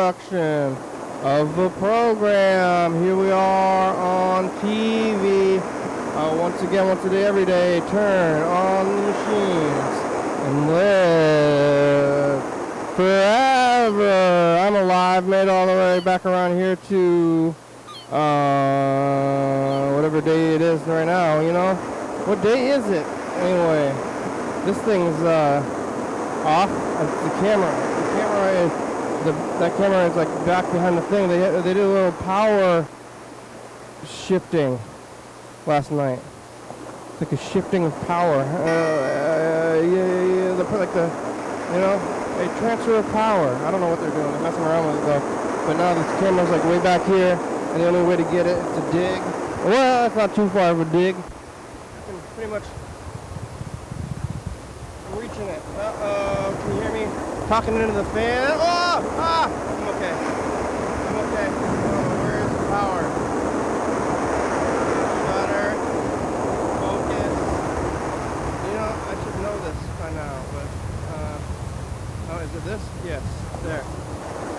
production of the program. Here we are on TV. Once again, once a day, every day, turn on the machines and live forever. I'm alive, made all the way back around here to whatever day it is right now, you know? What day is it? Anyway, this thing's off. The camera is, that camera is like back behind the thing. They did a little power shifting last night. It's like a shifting of power. Like the, you know, a transfer of power. I don't know what they're doing. They're messing around with it though. But now this camera's like way back here, and the only way to get it is to dig. Well, that's not too far of a dig. I can pretty much. I'm reaching it. Uh-oh, can you hear me? Talking into the fan. Oh! Ah! I'm okay. I'm okay. Oh, where's the power? Shutter. Focus. You know, I should know this by now, but, oh, is it this? Yes. There.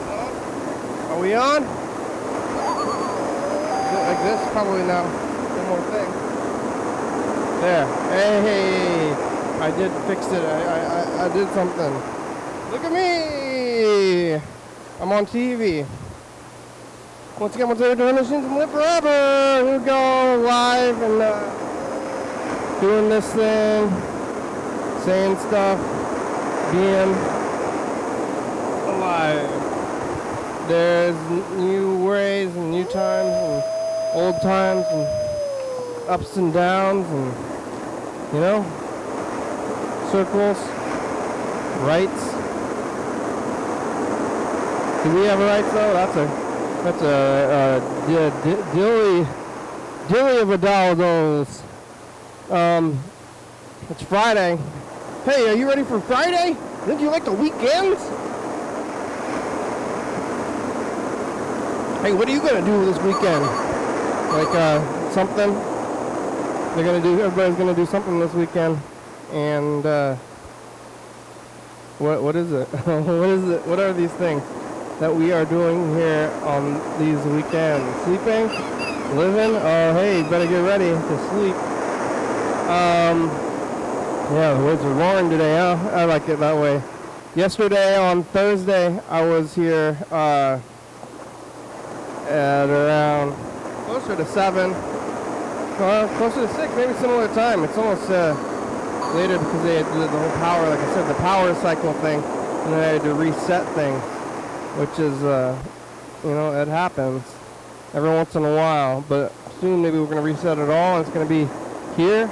Oh. Are we on? Is it like this? Probably not. One more thing. There. Hey! I did fix it. I did something. Look at me! I'm on TV. Once again, once every machines and live forever. Here we go, live and doing this thing, saying stuff, being alive. There's new ways and new times and old times and ups and downs and, you know, circles, rights. Do we have rights though? That's a dilly of a dollars. It's Friday. Hey, are you ready for Friday? Didn't you like the weekends? Hey, what are you gonna do this weekend? Like something? Everybody's gonna do something this weekend. And what is it? What is it? What are these things that we are doing here on these weekends? Sleeping? Living? Oh, hey, you better get ready to sleep. Yeah, the words are roaring today, huh? I like it that way. Yesterday on Thursday, I was here at around closer to 7, closer to 6, maybe similar time. It's almost later because they had the whole power, like I said, the power cycle thing, and then I had to reset things, which is, you know, it happens every once in a while, but soon maybe we're going to reset it all, and it's going to be here.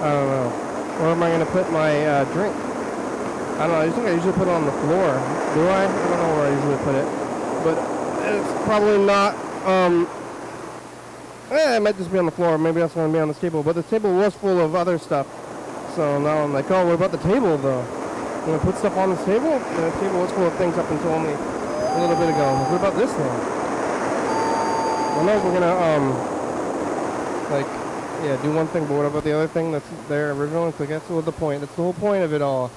I don't know. Where am I going to put my drink? I don't know. I think I usually put it on the floor. Do I? I don't know where I usually put it, but it's probably not, it might just be on the floor. Maybe it's going to be on this table, but the table was full of other stuff. So now I'm like, oh, what about the table, though? I'm going to put stuff on this table? And the table was full of things up until only a little bit ago. What about this thing? I know we're going to, do one thing, but what about the other thing that's there originally? So that's the point. That's the whole point of it all.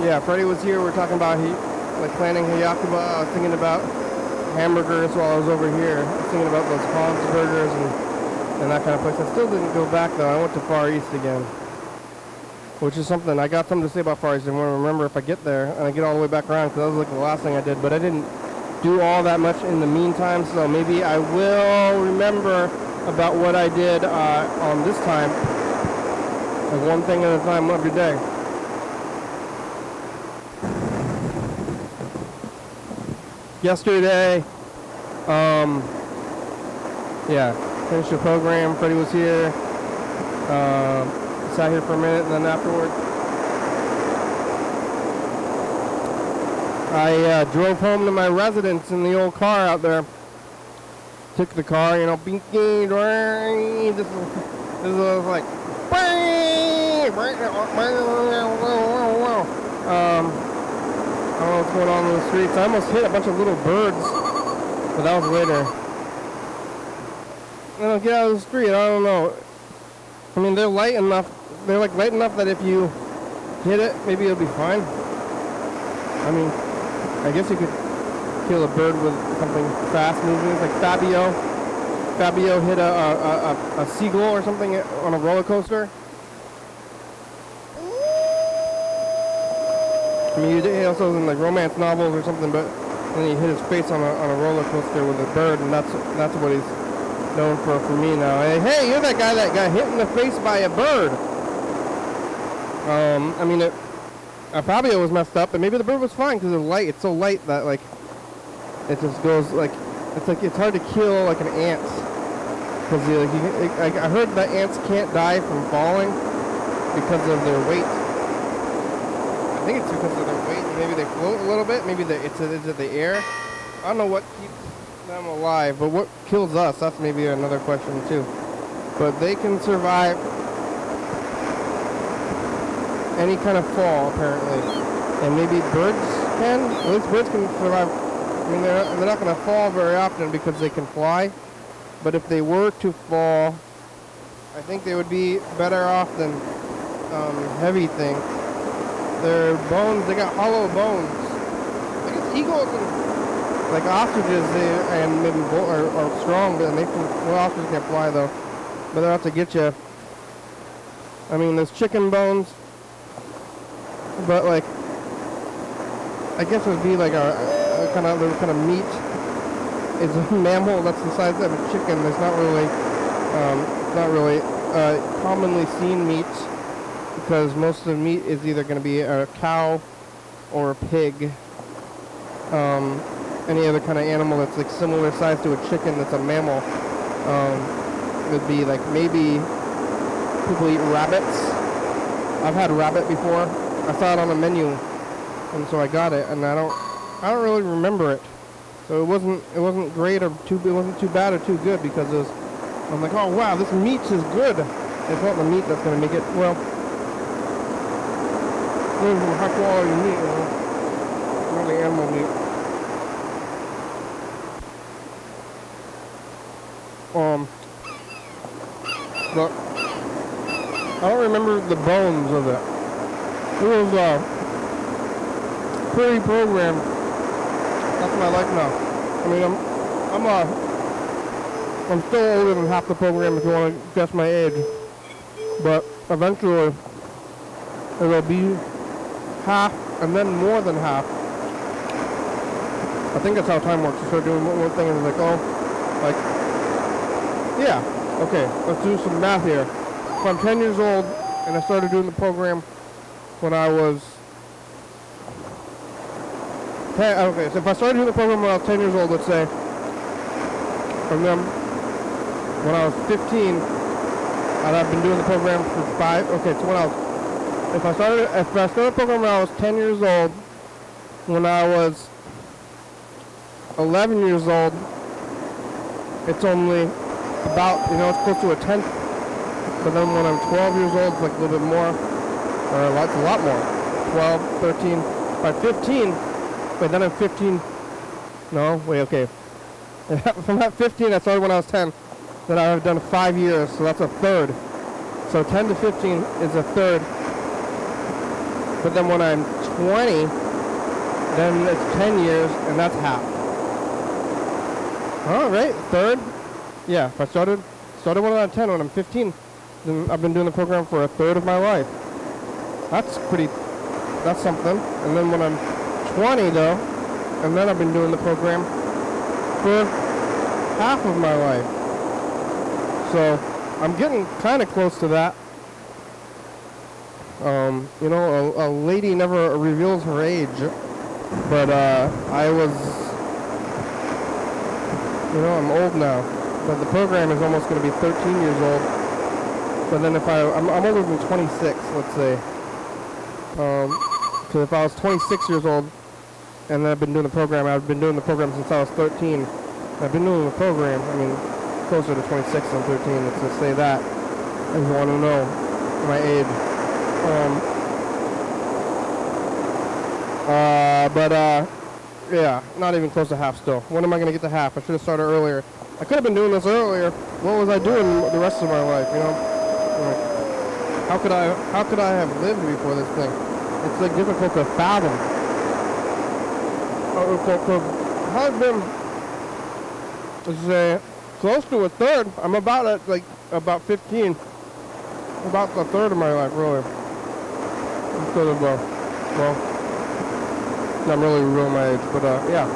Yeah, Freddie was here. We're talking about, planning Hayakuba. I was thinking about hamburgers while I was over here. I was thinking about those Hans burgers and that kind of place. I still didn't go back though. I went to Far East again, which is something. I got something to say about Far East. I want to remember if I get there and I get all the way back around, because that was like the last thing I did. But I didn't do all that much in the meantime, so maybe I will remember about what I did on this time. Like one thing at a time every day. Yesterday, finished the program. Freddie was here. Sat here for a minute, and then afterward, I drove home to my residence in the old car out there. Took the car, you know, this is like, I don't know what's going on in the streets. I almost hit a bunch of little birds, but that was later. I don't get out of the street. I don't know. I mean, they're light enough. They're like light enough that if you hit it, maybe it'll be fine. I mean, I guess you could kill a bird with something fast moving. It's like Fabio hit a seagull or something on a roller coaster. I mean, he also in like romance novels or something, but then he hit his face on a roller coaster with a bird, and that's what he's known for me now. Hey, you're that guy that got hit in the face by a bird. I mean, Fabio was messed up, and maybe the bird was fine because it's light. It's so light that like it just goes like it's hard to kill like an ant because I heard that ants can't die from falling because of their weight. I think it's because of their weight. Maybe they float a little bit. Maybe is it the air? I don't know what keeps them alive, but what kills us? That's maybe another question too. But they can survive any kind of fall apparently, and maybe birds can. At least birds can survive. I mean, they're not going to fall very often because they can fly. But if they were to fall, I think they would be better off than heavy things. Their bones, they got hollow bones. I guess eagles and like ostriches, and maybe are strong, but ostriches can't fly though. But they'll have to get you. I mean, there's chicken bones, but like, I guess it would be like a kind of meat. It's a mammal that's the size of a chicken. It's not really commonly seen meat. Because most of the meat is either going to be a cow or a pig. Any other kind of animal that's like similar size to a chicken that's a mammal would be like maybe people eat rabbits. I've had rabbit before. I saw it on the menu, and so I got it. And I don't really remember it. So it wasn't great or it wasn't too bad or too good because I'm like, oh wow, this meat is good. It's not the meat that's going to make it well. High quality meat, not the animal meat. But I don't remember the bones of it. It was pretty programmed. That's my life now. I mean, I'm still older than half the program if you want to guess my age. But eventually, it'll be half, and then more than half. I think that's how time works. You start doing one thing and it's like, yeah, okay, let's do some math here. So I'm 10 years old, and I started doing the program when I was 10. Okay, so if I started doing the program when I was 10 years old, let's say, and then when I was 15, and I've been doing the program for 5. Okay, so when I was If I started the program when I was 10 years old, when I was 11 years old, it's only about, it's close to a tenth. But then when I'm 12 years old, it's like a little bit more, or a lot more. 12, 13, by 15, wait, then I'm 15, no, wait, okay. From that 15, I started when I was 10, then I've done 5 years, so that's a third. So 10 to 15 is a third. But then when I'm 20, then it's 10 years, and that's half. All right, third. Yeah, if I started when I'm 10, when I'm 15, then I've been doing the program for a third of my life. That's something. And then when I'm 20, though, and then I've been doing the program for half of my life. So I'm getting kind of close to that. A lady never reveals her age, but I was, I'm old now, but the program is almost going to be 13 years old. But then if I'm older than 26, let's say. So if I was 26 years old, and then I've been doing the program, I've been doing the program since I was 13. I've been doing the program, closer to 26 than 13, let's just say that, if you want to know my age. Yeah, not even close to half still. When am I going to get to half? I should have started earlier. I could have been doing this earlier. What was I doing the rest of my life, Like, how could I have lived before this thing? It's like difficult to fathom. I've been, let's say, close to a third. I'm about at like about 15. About a third of my life, really. Instead of, well, not really real my age, but yeah.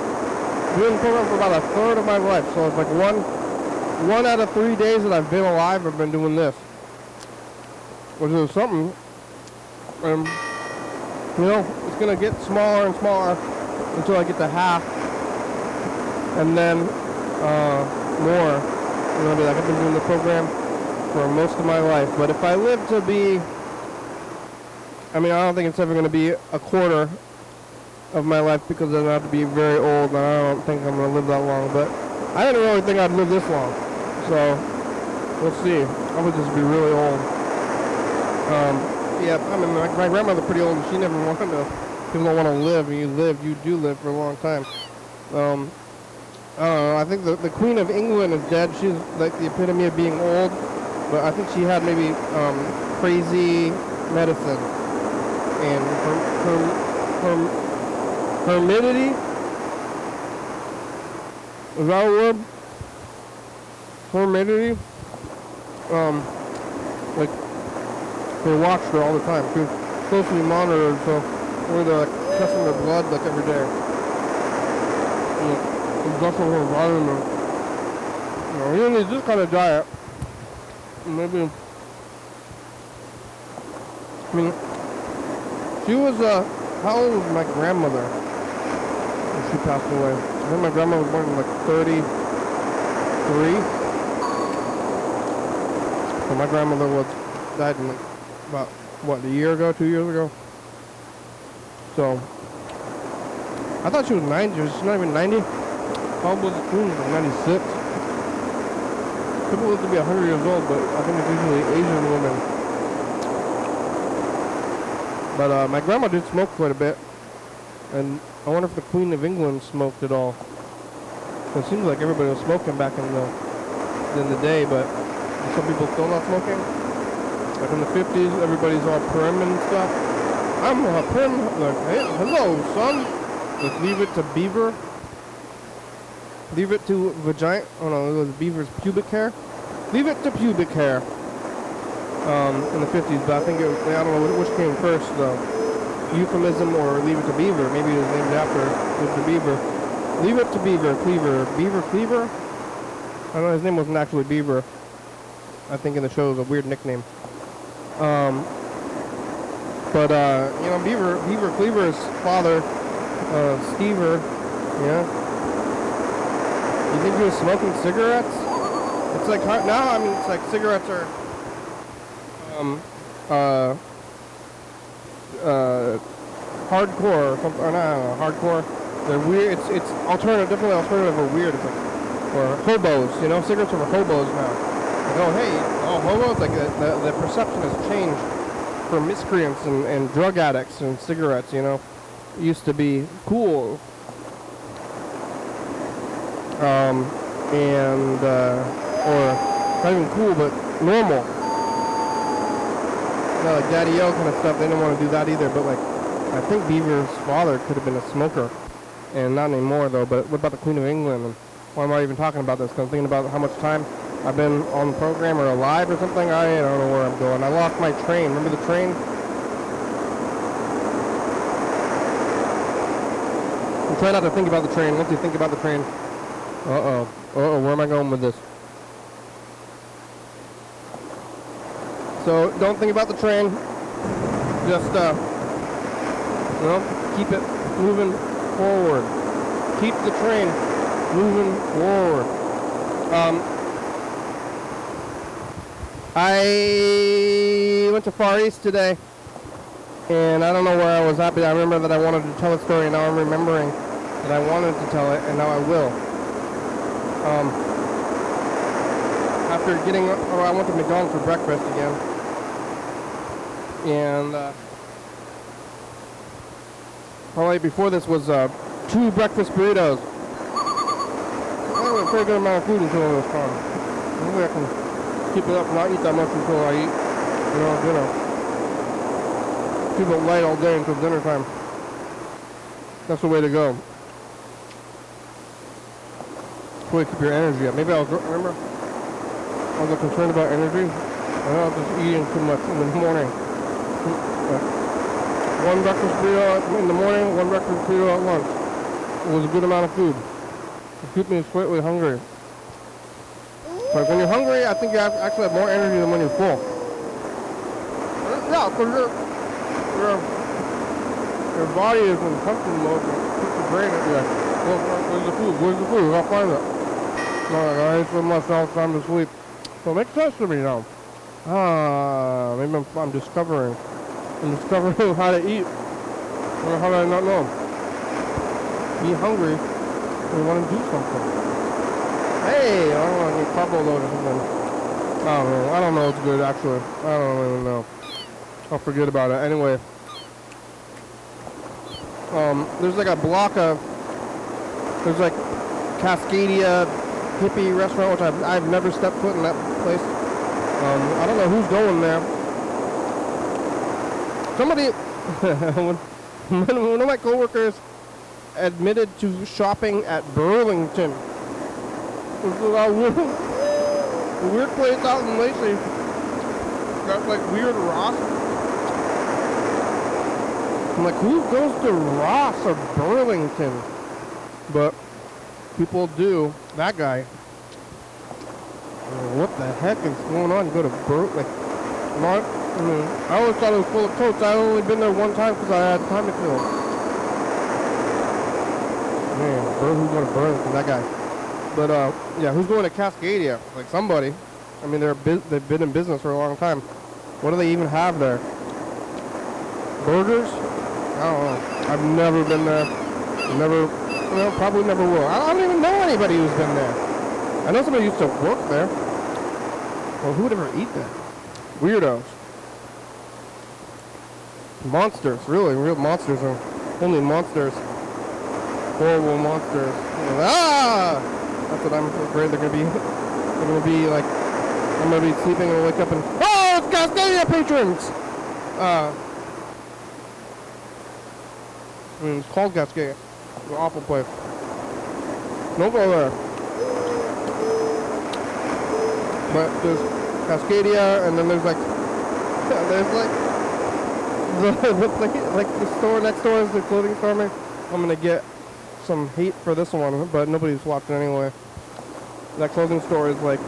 Doing the program for about a third of my life. So it's like one out of 3 days that I've been alive, I've been doing this. Which is something. And, you know, it's going to get smaller and smaller until I get to half. And then more. You know, like I've been doing the program for most of my life. But if I live to be, I mean, I don't think it's ever going to be a quarter of my life because then I have to be very old, and I don't think I'm going to live that long. But I didn't really think I'd live this long. So, we'll see. I would just be really old. Yeah, I mean, my grandmother's pretty old, and she never wanted to, people don't want to live, and you do live for a long time. I don't know, I think the Queen of England is dead. She's like the epitome of being old, but I think she had maybe crazy medicine. And hermidity? Is that a word? Hermidity? Like, they watched her all the time. She was closely monitored, so they're like testing her blood like every day. And adjusting her environment. You know, you need this kind of diet. Maybe, I mean, she was, how old was my grandmother when she passed away? I think my grandma was born in like 33. So my grandmother died in like about, what, a year ago, 2 years ago? So, I thought she was 90, she's not even 90. How old was the queen? Like 96. People live to be 100 years old, but I think it's usually Asian women. But my grandma did smoke quite a bit, and I wonder if the Queen of England smoked at all. It seems like everybody was smoking back in the day, but some people still not smoking. Like in the 50s, everybody's all prim and stuff. I'm a prim. Like, hey, hello, son. Like, leave it to beaver. Leave it to vagina. Oh no, it was beaver's pubic hair. Leave it to pubic hair. In the 50s, but I think it was, I don't know which came first though. Euphemism or leave it to beaver. Maybe it was named after Leave It to Beaver. Leave it to Beaver, Cleaver. Beaver Cleaver? I don't know, his name wasn't actually Beaver. I think in the show it was a weird nickname. But you know, Beaver Cleaver's father, Stever, yeah. You think he was smoking cigarettes? It's like, now, I mean, it's like cigarettes are, hardcore or something, or not, hardcore. They're weird, it's alternative, definitely alternative or weird. It's like, or hobos, you know, cigarettes are for hobos now. Like, oh, hey, hobos, like, the perception has changed for miscreants and drug addicts and cigarettes, you know. It used to be cool. Or not even cool, but normal. You know, like Daddy-O kind of stuff, they didn't want to do that either, but like, I think Beaver's father could have been a smoker, and not anymore though. But what about the Queen of England? And why am I even talking about this? Because I'm thinking about how much time I've been on the program or alive or something. I don't know where I'm going. I lost my train. Remember the train? I'm trying not to think about the train. Once you think about the train, where am I going with this? So don't think about the train. Just you know, keep it moving forward. Keep the train moving forward. I went to Far East today, and I don't know where I was at, but I remember that I wanted to tell a story, and now I'm remembering that I wanted to tell it, and now I will. After getting, I went to McDonald's for breakfast again, and probably before this was 2 breakfast burritos. I had a pretty good amount of food until it was gone. Maybe I can keep it up and not eat that much until I eat, you know, dinner. Keep it light all day until dinner time. That's the way to go. That's the way to keep your energy up. Maybe remember, I was concerned about energy. I know I was just eating too much in the morning. One breakfast burrito in the morning, one breakfast burrito at lunch. It was a good amount of food. It keeps me slightly hungry. Like when you're hungry, I think you actually have more energy than when you're full. Yeah, because your body is in function mode. Keeps your brain at like, well, where's the food? Where's the food? I'll find it. No, I ain't spend myself time to sleep. So it makes sense to me now. Maybe I'm discovering. I'm discovering how to eat. Or how did I not know? Be hungry. We want to do something. Hey, I don't want to get carbo load or something. I don't know. I don't know what's good actually. I don't even know. I'll forget about it. Anyway. There's like a block of, there's like Cascadia hippie restaurant, which I've never stepped foot in that place. I don't know who's going there. Somebody, one of my coworkers admitted to shopping at Burlington. It's a weird place out in Lacey. Got like weird Ross. I'm like, who goes to Ross or Burlington? But people do. That guy. What the heck is going on? You go to Burlington? Like, I always thought it was full of coats. I've only been there one time because I had time to kill. Man, who's going to Burlington? That guy. But yeah, who's going to Cascadia? Like somebody. I mean, they've been in business for a long time. What do they even have there? Burgers? I don't know. I've never been there. Probably never will. I don't even know anybody who's been there. I know somebody used to work there. Well, who would ever eat there? Weirdos. Monsters, really, real monsters. Only monsters. Horrible monsters. Ah! That's what I'm afraid they're gonna be. They're gonna be like, I'm gonna be sleeping and wake up and, oh, it's Cascadia patrons! I mean, it's called Cascadia. It's an awful place. Don't go there. But there's Cascadia, and then there's like, the store next door is the clothing store. I'm gonna get some hate for this one, but nobody's watching anyway. That clothing store is like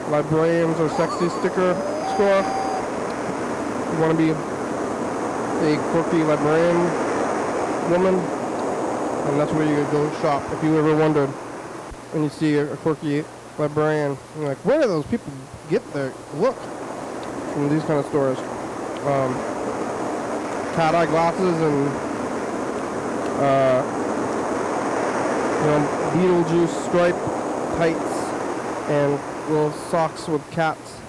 librarians or sexy sticker store. You want to be a quirky librarian woman, and that's where you go shop. If you ever wondered, when you see a quirky librarian, you're like, where do those people get their look from these kind of stores? Cat eye glasses and Beetlejuice stripe tights and little socks with cats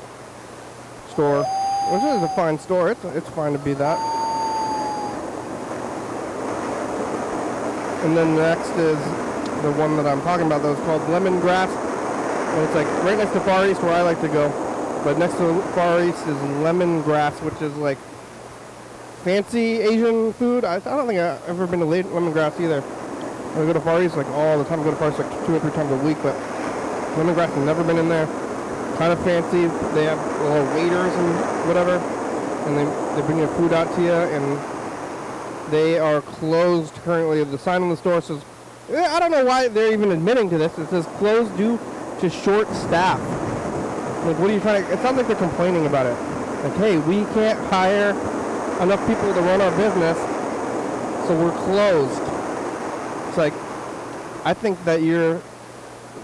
store. Which is a fine store. It's fine to be that. And then next is the one that I'm talking about, that was called Lemongrass. And it's like right next to Far East, where I like to go. But next to Far East is Lemongrass, which is like fancy Asian food. I don't think I've ever been to Lemongrass either. I go to Far East like all the time. I go to Far East like 2 or 3 times a week, but Lemongrass has never been in there. Kind of fancy. They have little waiters and whatever, and they bring your food out to you, and they are closed currently. The sign on the store says, I don't know why they're even admitting to this. It says closed due to short staff. Like, what are you trying to... It sounds like they're complaining about it. Like, hey, we can't hire enough people to run our business, so we're closed. It's like, I think that you're...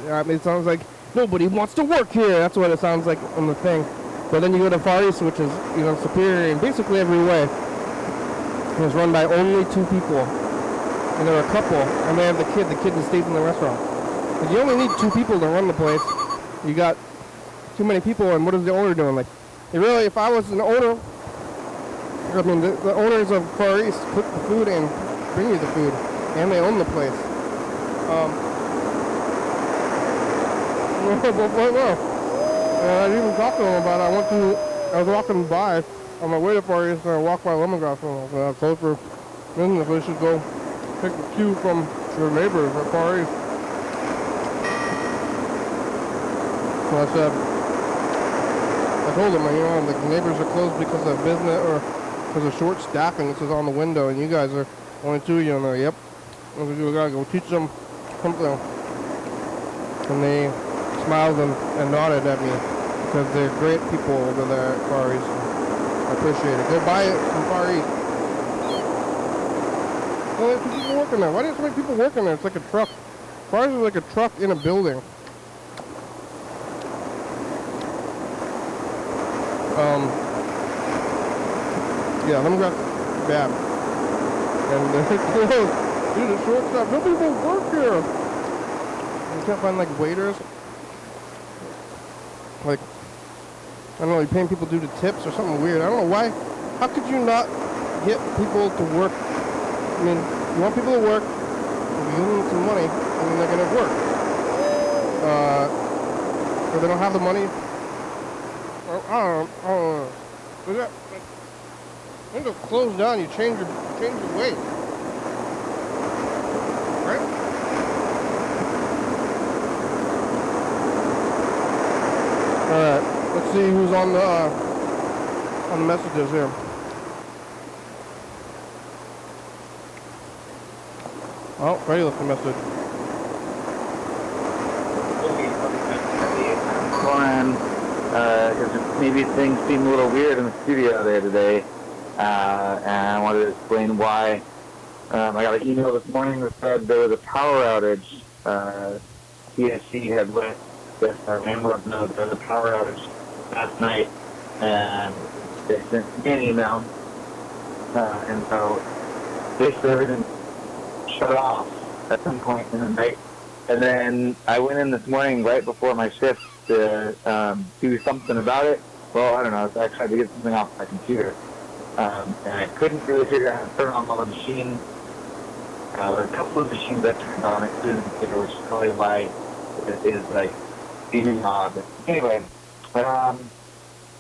I mean, it sounds like nobody wants to work here. That's what it sounds like on the thing. But then you go to Far East, which is, superior in basically every way. And it's run by only 2 people. And they're a couple, and they have the kid that stays in the restaurant. But you only need 2 people to run the place. You got too many people, and what is the owner doing? Like, really, if I was an owner, I mean, the owners of Far East cook the food and bring you the food, and they own the place. I even talked to them about it. I was walking by on my way to Far East, and I walked by Lemongrass, and I was close for business. We should go take the cue from your neighbors at Far East. So I told him, you know, the neighbors are closed because of business or because of short staffing. This is on the window, and you guys are only 2 of you in there. Yep. We gotta go teach them something. And they smiled and nodded at me because they're great people over there at Far East. I appreciate it. Go buy it from Far East. Well, there's people working there. Why do you have so many people working there? It's like a truck. Far East is like a truck in a building. Yeah, let me grab Bab. And they're closed. Dude, it's short stuff. No people work here. You can't find like waiters. Like, I don't know, you're paying people due to tips or something weird. I don't know why. How could you not get people to work? I mean, you want people to work, you give them some money, and then they're gonna work. Or they don't have the money. I don't know. Window closed down, you change your weight. Right? Alright, let's see who's on the messages here. Oh, Freddie left a message. Because maybe things seem a little weird in the studio there today, and I wanted to explain why. I got an email this morning that said there was a power outage. TSC had let this landlord know there was a power outage last night, and they sent me an email, and so basically everything shut off at some point in the night. And then I went in this morning right before my shift to do something about it. Well, I don't know. I tried to get something off my computer, and I couldn't really figure out how to turn on all the machines. There were a couple of machines that turned on, including the computer, which is probably why it is like beeping odd. But anyway, yeah.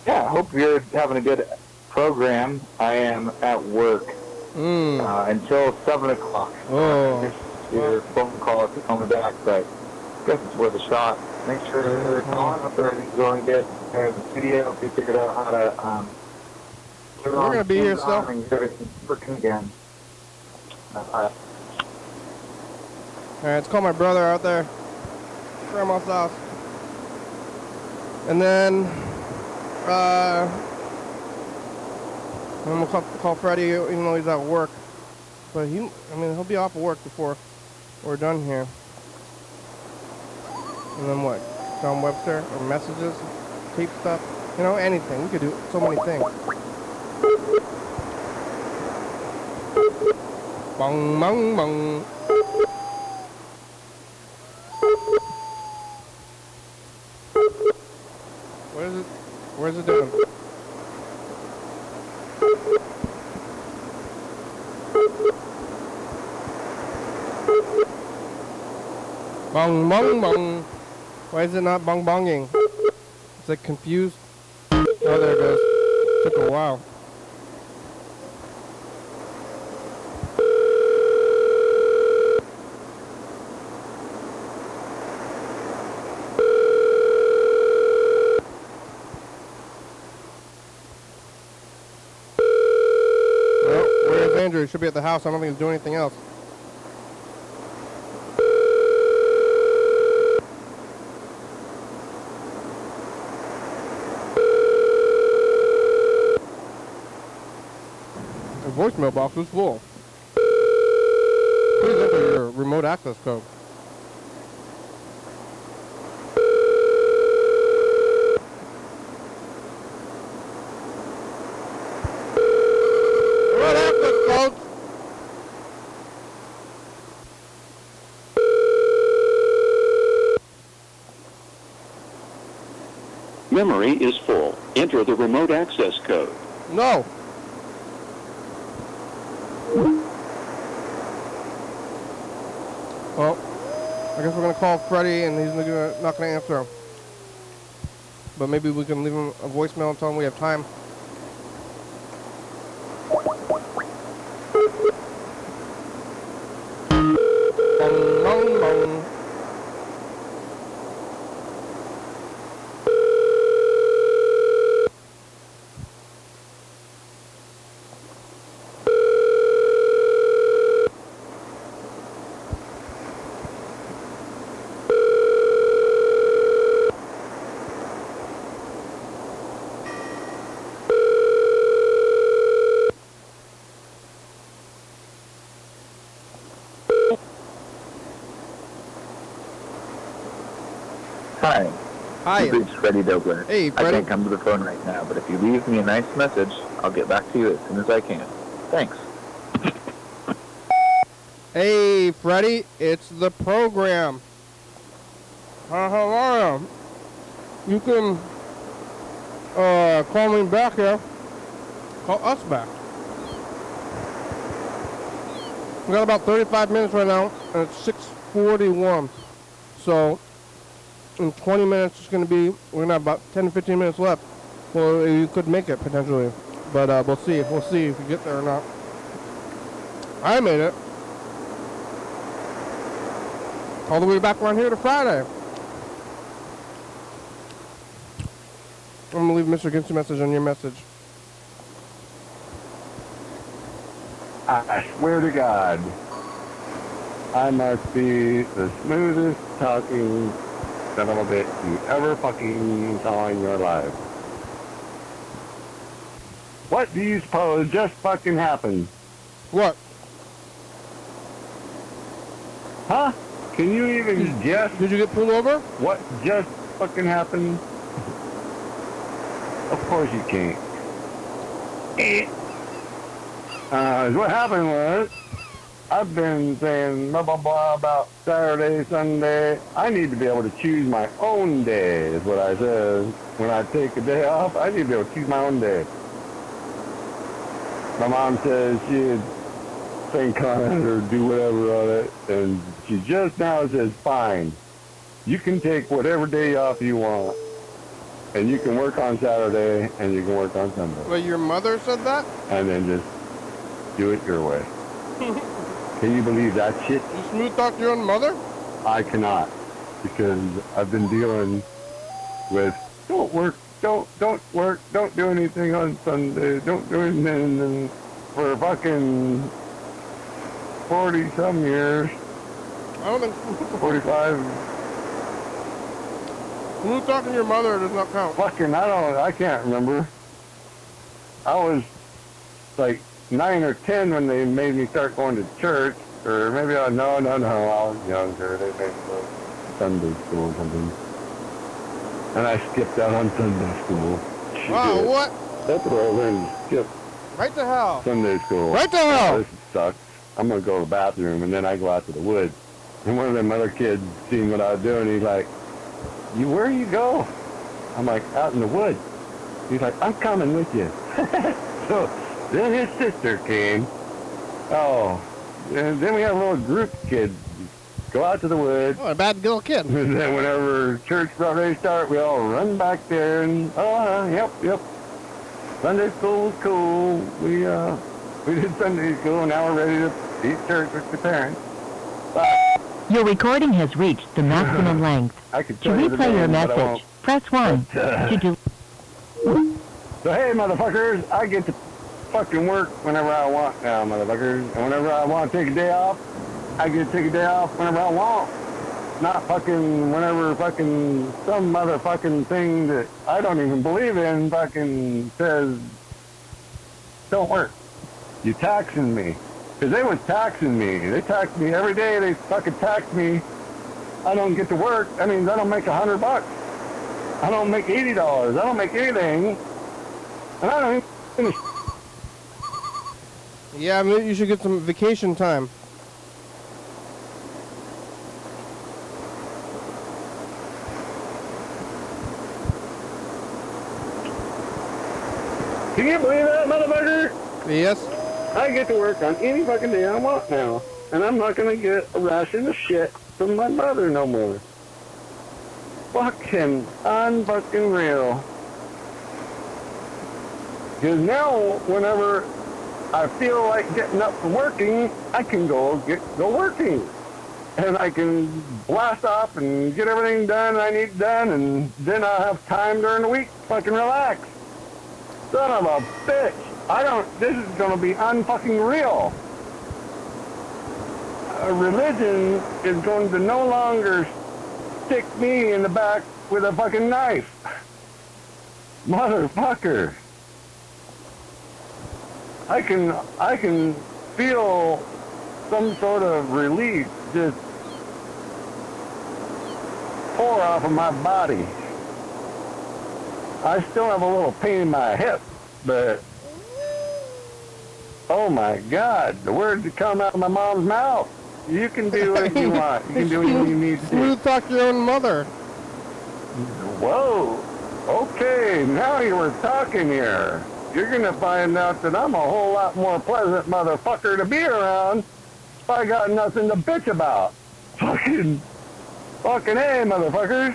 I hope you're having a good program. I am at work until 7 o'clock. Oh. Your phone call if you call me back, but I guess it's worth a shot. Make sure they're calling up everything's going good. There's the video. If you figured out how to we're going to be here still. Everything's working again. Alright, let's call my brother out there. Grandma's house. And then we'll call Freddie even though he's at work. But he'll be off of work before we're done here. And then what? John Webster or messages, tape stuff, you know, anything. We could do so many things. Bong, bong, bong. What is it? Where's it doing? Bong, bong, bong. Why is it not bong bonging? It's like confused. Oh, there it goes. Took a while. Well, where's Andrew? He should be at the house. I don't think he's doing anything else. Voicemail box is full. Please enter your remote access code. Remote access code. Memory is full. Enter the remote access code. No. Well, I guess we're going to call Freddie and he's not going to answer. But maybe we can leave him a voicemail and tell him we have time. Bong, bong, bong. Hi. Hi. You've reached Freddie Dobler. Hey, I Freddie. can't come to the phone right now, but if you leave me a nice message, I'll get back to you as soon as I can. Thanks. Hey, Freddie, it's the program. How are you? You can call me back here. Call us back. We got about 35 minutes right now, and it's 6:41. So in 20 minutes, it's going to be, we're going to have about 10 to 15 minutes left. Well, you could make it potentially, but we'll see. We'll see if you get there or not. I made it. All the way back around here to Friday. I'm gonna leave Mr. Ginsey message on your message. I swear to God, I must be the smoothest talking son of a bitch you ever fucking saw in your life. What do you suppose just fucking happened? What? Huh? Can you even guess Did you get pulled over? what just fucking happened? Of course you can't. What happened was, I've been saying blah blah blah about Saturday, Sunday. I need to be able to choose my own day, is what I said. When I take a day off, I need to be able to choose my own day. My mom says she'd think on it or do whatever on it, and she just now says, fine, you can take whatever day off you want, and you can work on Saturday, and you can work on Sunday. Well, your mother said that? And then just do it your way. Can you believe that shit? You smooth talk your own mother? I cannot, because I've been dealing with don't work, don't work, don't do anything on Sunday, don't do anything for fucking 40-some years, I don't think 45. smooth talking your mother does not count. Fucking, I can't remember. I was like 9 or 10 when they made me start going to church, or maybe no, I was younger. They made me go to Sunday school or something. And I skipped out on Sunday school. Wow, Shit. what? That's what I learned to skip Right to hell. Sunday school. Right to hell. This sucks. I'm going to go to the bathroom, and then I go out to the woods. And one of them other kids seen what I was doing. He's like, where you go? I'm like, out in the woods. He's like, I'm coming with you. So then his sister came. Oh, and then we have a little group of kids go out to the woods. Oh, a bad little kid. And then whenever church about ready to start, we all run back there and, yep. Sunday school was cool. We did Sunday school, and now we're ready to eat church with the parents. Bye. Your recording has reached the maximum length. I could To tell you the replay your name, but I message, won't. press 1. But, To do So hey, motherfuckers, I get to fucking work whenever I want now, motherfuckers. And whenever I want to take a day off, I get to take a day off whenever I want. Not fucking whenever fucking some motherfucking thing that I don't even believe in fucking says don't work. You taxing me. Because they was taxing me. They tax me every day. They fucking tax me. I don't get to work. That means I don't make $100. I don't make $80. I don't make anything. And I don't even finish. Yeah, maybe you should get some vacation time. Can you believe that, motherfucker? Yes? I get to work on any fucking day I want now. And I'm not going to get a ration of shit from my mother no more. Fucking unfucking real. Because now, whenever I feel like getting up and working, I can go working. And I can blast off and get everything done I need done, and then I'll have time during the week to fucking relax. Son of a bitch. This is going to be unfucking real. Religion is going to no longer stick me in the back with a fucking knife. Motherfucker. I can feel some sort of relief just tore off of my body. I still have a little pain in my hip, but oh my God, the words that come out of my mom's mouth. You can do what you want. You can do what you need to do. Smooth talk your own mother. Whoa. Okay, now you were talking here. You're going to find out that I'm a whole lot more pleasant motherfucker to be around if I got nothing to bitch about. Fucking A, motherfuckers.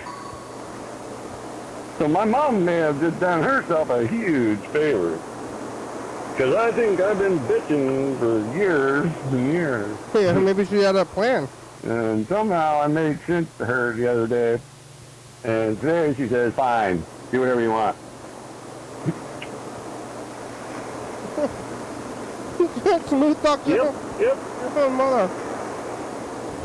So my mom may have just done herself a huge favor. Because I think I've been bitching for years and years. Yeah, maybe she had a plan. And somehow I made sense to her the other day. And today she says, fine, do whatever you want. Smooth talk your Yep. own mother.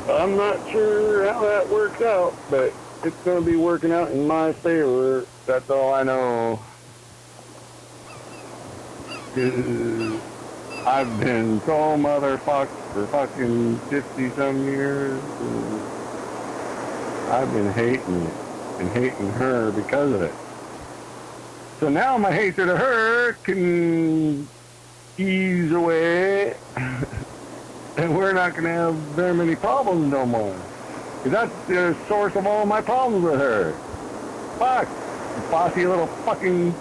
I'm not sure how that works out, but it's going to be working out in my favor. That's all I know. I've been so motherfucked for fucking 50-some years. I've been hating it and hating her because of it. So now my hatred of her can ease away, and we're not going to have very many problems no more. Because that's the source of all my problems with her. Fuck. Bossy little fucking...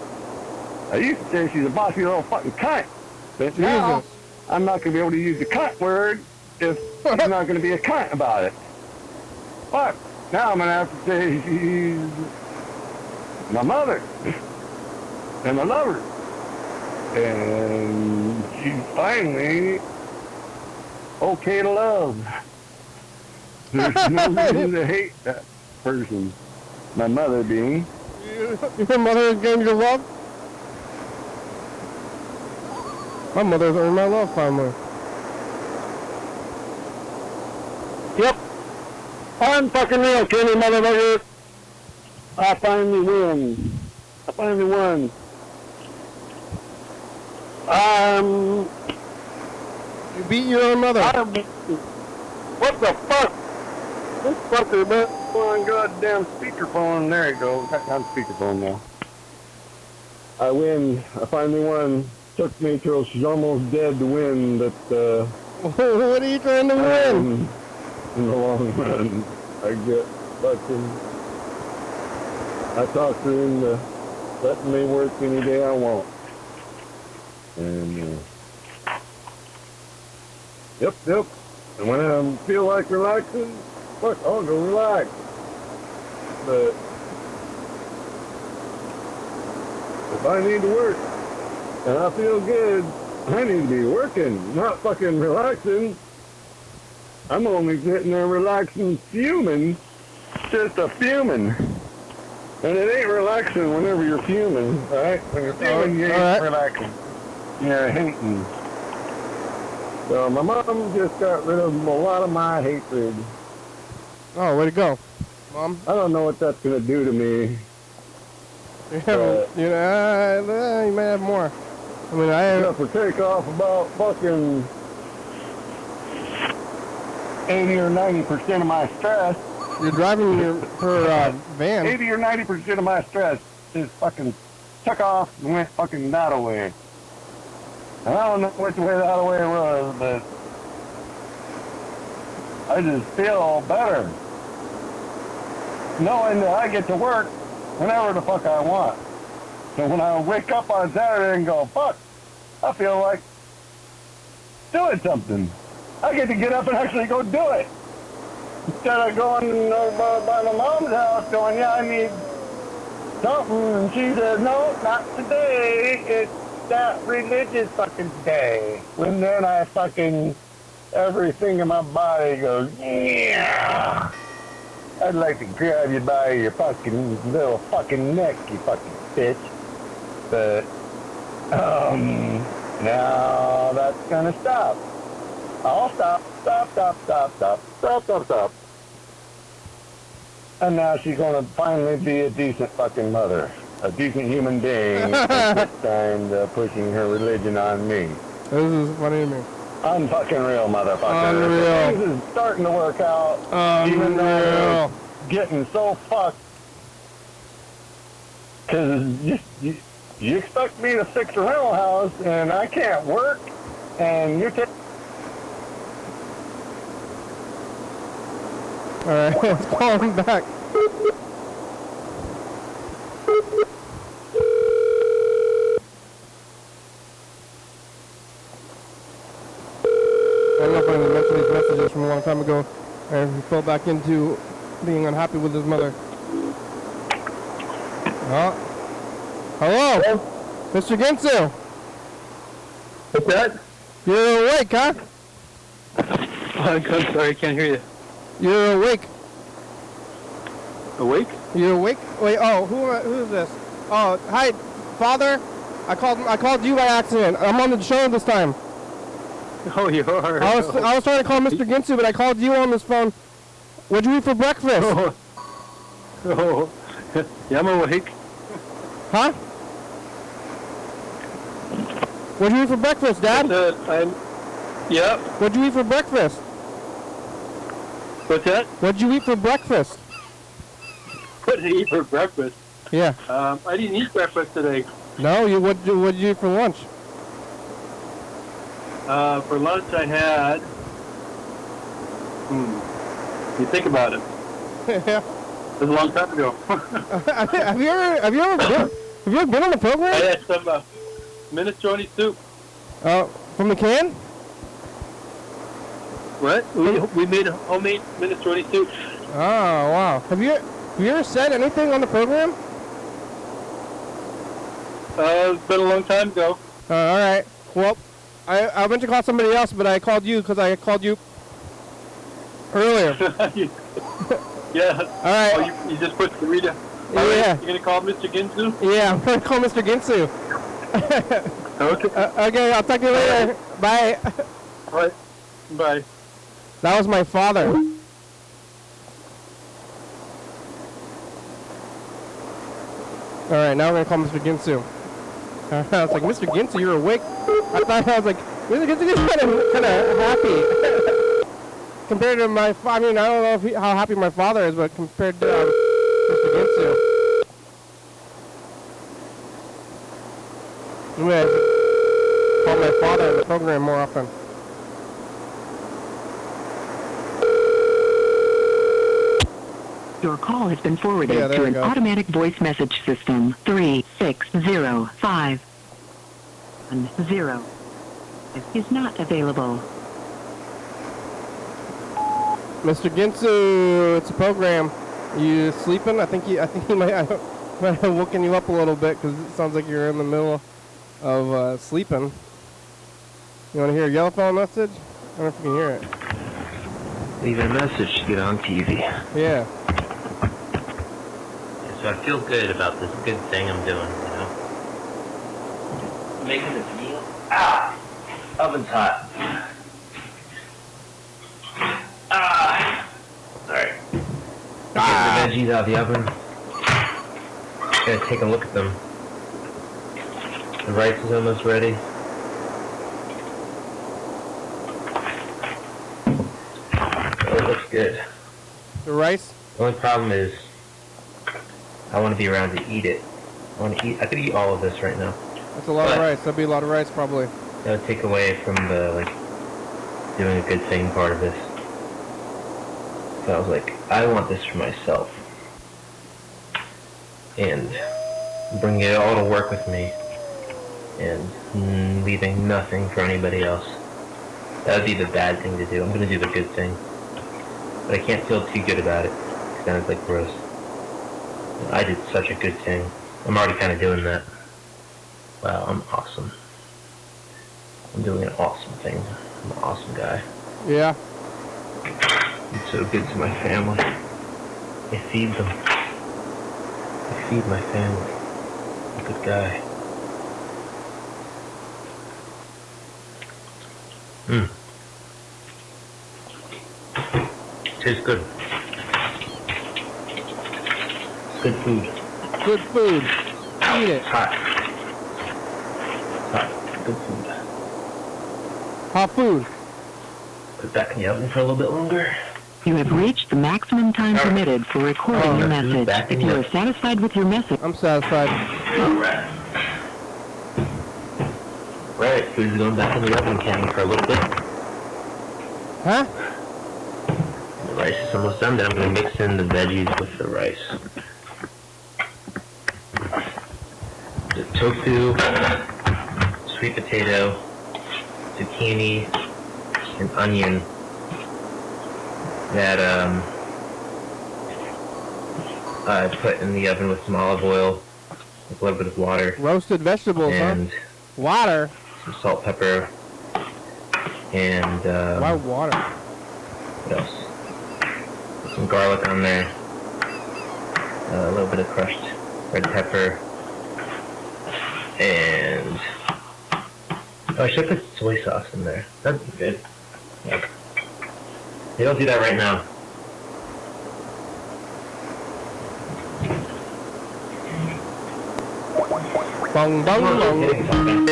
I used to say she's a bossy little fucking cunt. But now, I'm not going to be able to use the cunt word if she's not going to be a cunt about it. Fuck. Now I'm going to have to say she's my mother and my lover. And she's finally okay to love. There's no reason to hate that person. My mother being. Your mother is getting your love? My mother's earned my love finally. Yep. I'm fucking real, Kenny, motherfucker. I finally win. I finally won. You beat your own mother. What the fuck? This fucker, man. On goddamn speakerphone. There you go. Got on speakerphone now. I win. I finally won. Took me till she's almost dead to win, but What are you trying to win? in the long run, I get fucking. I talked her into letting me work any day I want. And yep. And when I feel like relaxing, fuck, I'll go relax. But if I need to work and I feel good, I need to be working, not fucking relaxing. I'm only sitting there relaxing, fuming, just a fuming. And it ain't relaxing whenever you're fuming, right? When you're fuming, you ain't relaxing. You're hating. So my mom just got rid of a lot of my hatred. Oh, way to go, Mom. I don't know what that's going to do to me. You might have more. I mean, I have to take off about fucking 80 or 90% of my stress. You're driving her van. 80 or 90% of my stress just fucking took off and went fucking that away. And I don't know which way that away was, but I just feel better knowing that I get to work whenever the fuck I want. So when I wake up on Saturday and go, fuck, I feel like doing something. I get to get up and actually go do it. Instead of going over by my mom's house going, yeah, I need something. And she says, no, not today. It's that religious fucking day. And then I fucking, everything in my body goes, yeah. I'd like to grab you by your fucking little fucking neck, you fucking bitch. But, now that's gonna stop. I'll stop. And now she's gonna finally be a decent fucking mother. A decent human being. This time pushing her religion on me. This is funny to me. Unfucking real, motherfucker. Unreal. Things is starting to work out. Unreal. Even though getting so fucked. Because you expect me to fix a rental house and I can't work, and you're taking... Alright, let's call him back. I don't know if I mentioned these messages from a long time ago, and he fell back into being unhappy with his mother. Oh. Hello? Mr. Ginsu? What's that? You're awake, huh? I'm sorry, I can't hear you. You're awake. Awake? You're awake? Wait, oh, who is this? Oh, hi, Father. I called you by accident. I'm on the show this time. Oh, you are. I was trying to call Mr. Ginsu, but I called you on this phone. What'd you eat for breakfast? Oh. Yeah, I'm awake. Huh? What'd you eat for breakfast, Dad? Yeah. What'd you eat for breakfast? What's that? What'd you eat for breakfast? What did I eat for breakfast? Yeah. I didn't eat breakfast today. No, what'd you eat for lunch? For lunch I had... You think about it. Yeah. It was a long time ago. have you ever been on the program? I had some minestrone soup. From the can? What? We made homemade minestrone soup. Oh, wow. Have you ever said anything on the program? It's been a long time ago. All right. Well, I went to call somebody else, but I called you because I called you earlier. Yeah. All right. Oh, you just put the reader. Yeah. Right. You gonna call Mr. Ginsu? Yeah, I'm gonna call Mr. Ginsu. Okay. Okay, I'll talk to you later. Bye. All right. Bye. That was my father. All right, now we're gonna call Mr. Ginsu. I was like, Mr. Ginsu, you're awake? I was like, Mr. Ginsu is kind of happy. Compared to my, I don't know how happy my father is, but compared to Mr. Ginsu. I'm gonna call my father in the program more often. Your call has been forwarded Yeah, there to we an go. automatic voice message system. 360510 is not available. Mr. Ginsu, it's a program. You sleeping? I think he might have woken you up a little bit because it sounds like you're in the middle of sleeping. You want to hear a Yellowfell message? I don't know if you can hear it. Leave a message to get on TV. Yeah. So I feel good about this good thing I'm doing, you know? Making this meal. Ah! Oven's hot. Ah! Sorry. Get the veggies out of the oven. Gonna take a look at them. The rice is almost ready. Oh, it looks good. The rice? The only problem is I want to be around to eat it. I could eat all of this right now. That's a lot of rice. That'd be a lot of rice probably. That would take away from the, doing a good thing part of this. So I was like, I want this for myself. And bring it all to work with me. And leaving nothing for anybody else. That would be the bad thing to do. I'm going to do the good thing. But I can't feel too good about it. Because then it's like gross. I did such a good thing. I'm already kind of doing that. Wow, I'm awesome. I'm doing an awesome thing. I'm an awesome guy. Yeah. I'm so good to my family. I feed them. I feed my family. I'm a good guy. Tastes good. Good food. Good food. Eat it. It's hot. It's hot. Good food. Hot food. Put it back in the oven for a little bit longer. You have reached the maximum time permitted for recording your message. back in If you here. are satisfied with your message, I'm satisfied. Right, food's going back in the oven can for a little bit. Huh? The rice is almost done, then I'm going to mix in the veggies with the rice. The tofu, sweet potato, zucchini, and onion that I put in the oven with some olive oil, with a little bit of water, Roasted vegetables, and huh? Water? some salt, pepper, and Why water? what else? Put some garlic on there, a little bit of crushed red pepper, and oh, I should put soy sauce in there. That'd be good. Yeah. Hey, don't do that right now. Bong, bong, I'm bong. hitting something.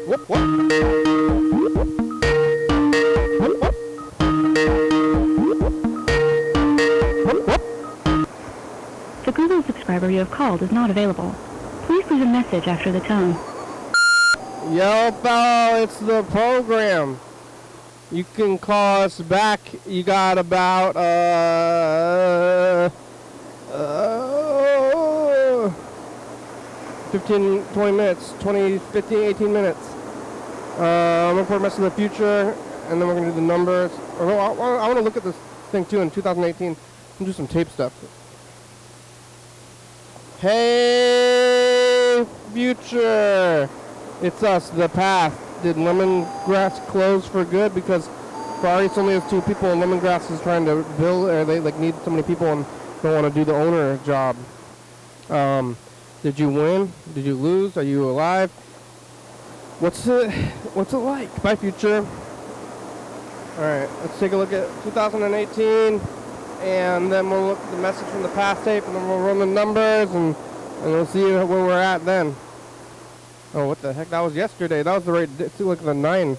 Whoop, whoop. Whoop, whoop. Whoop, whoop. The Google subscriber you have called is not available. Please leave a message after the tone. Yo, fellow, it's the program. You can call us back. You got about, 15, 20 minutes, 20, 15, 18 minutes. I'm going to record Mess of the Future, and then we're going to do the numbers. I want to look at this thing, too, in 2018 and do some tape stuff. Hey, future! It's us, the path. Did lemongrass close for good? Because Ferraris only has 2 people, and lemongrass is trying to build, or they need so many people and don't want to do the owner job. Did you win? Did you lose? Are you alive? What's it like? Bye, future. All right, let's take a look at 2018, and then we'll look at the message from the past tape, and then we'll run the numbers, and we'll see where we're at then. Oh, what the heck? That was yesterday. That was the right day. Look at the 9.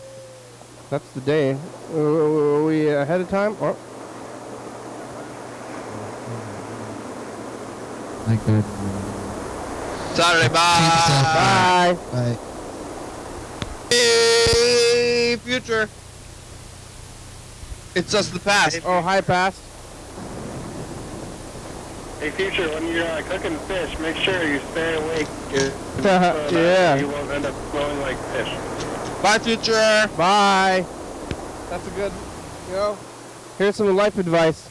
That's the day. Are we ahead of time? Oh. Like that. Saturday, bye. Bye. Bye. Hey, future. It's us, the past. Oh, hi, past. Hey, future, when you're cooking fish, make sure you stay awake. Yeah. You won't end up smelling like fish. Bye, future. Bye. That's a good, here's some life advice.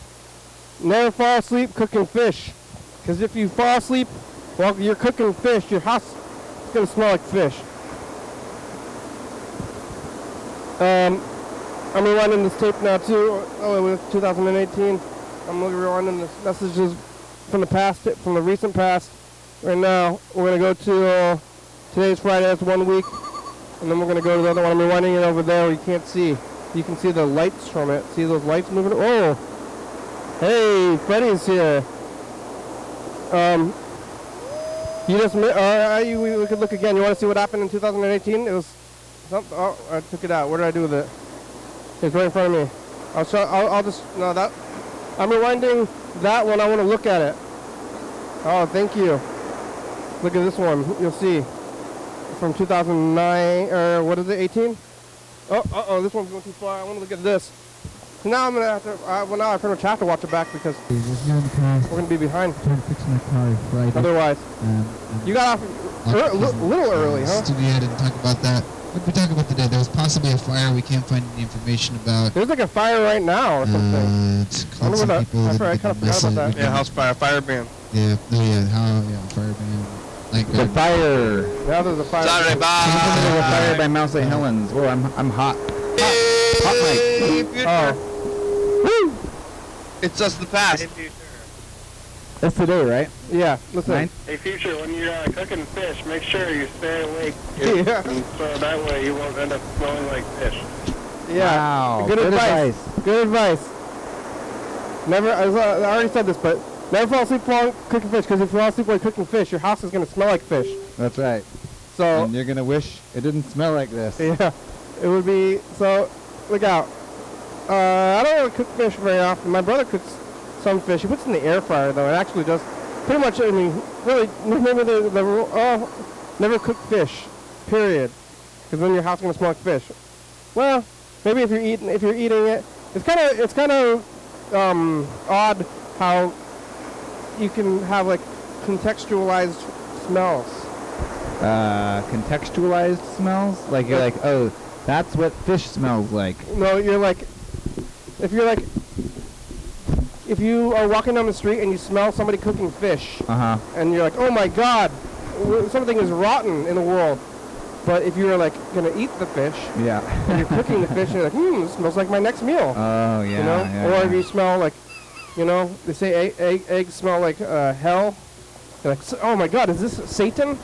Never fall asleep cooking fish. Because if you fall asleep while you're cooking fish, your house is going to smell like fish. I'm rewinding this tape now, too. Oh, it was 2018. I'm rewinding the messages from the past, from the recent past. Right now, we're going to go to, today's Friday, that's 1 week. And then we're going to go to the other one. I'm rewinding it over there where you can't see. You can see the lights from it. See those lights moving? Oh! Hey, Freddy's here. You just, we could look again. You want to see what happened in 2018? It was something, oh, I took it out. What did I do with it? It's right in front of me. I'll just, no, that, I'm rewinding that one. I want to look at it. Oh, thank you. Look at this one. You'll see. From 2009, or what is it, 18? Oh, this one's going too far. I want to look at this. So now I'm going to have to, now I pretty much have to watch it back because we're going to be behind. Trying to fix my car Friday. Otherwise. You got off a little early, huh? Studio, I didn't talk about that. What did we talk about today? There was possibly a fire we can't find any information about. There's like a fire right now or something. It's called some people. I kind of forgot about that. Yeah, house fire ban. Yeah, fire ban. Like the fire. Now there's a fire. Saturday, There's a fire by Mount St. Helens. Oh, I'm hot. Hot mic. Oh. Woo! It's us, the past. That's today, right? Yeah, listen. Nine? Hey, Future, when you're cooking fish, make sure you stay awake. Yeah. So that way you won't end up smelling like fish. Yeah. Wow. Good advice. Good advice. Never, I already said this, but never fall asleep while cooking fish, because if you fall asleep while cooking fish, your house is going to smell like fish. That's right. So, And you're going to wish it didn't smell like this. yeah, it would be, so, look out. I don't really cook fish very often. My brother cooks some fish. He puts it in the air fryer, though. It actually does pretty much, I mean, really, never cook fish, period. Because then your house is going to smell like fish. Well, maybe if you're eating it, it's kind of odd how you can have like contextualized smells. Contextualized smells? Like you're like, oh, that's what fish smells like. No, you're like, if you are walking down the street and you smell somebody cooking fish, and you're like, oh my God, something is rotten in the world. But if you're like gonna eat the fish, yeah, and you're cooking the fish, and you're like, it smells like my next meal. Oh yeah, you know, or if you smell like, you know, they say eggs smell like hell. You're like, oh my God, is this Satan?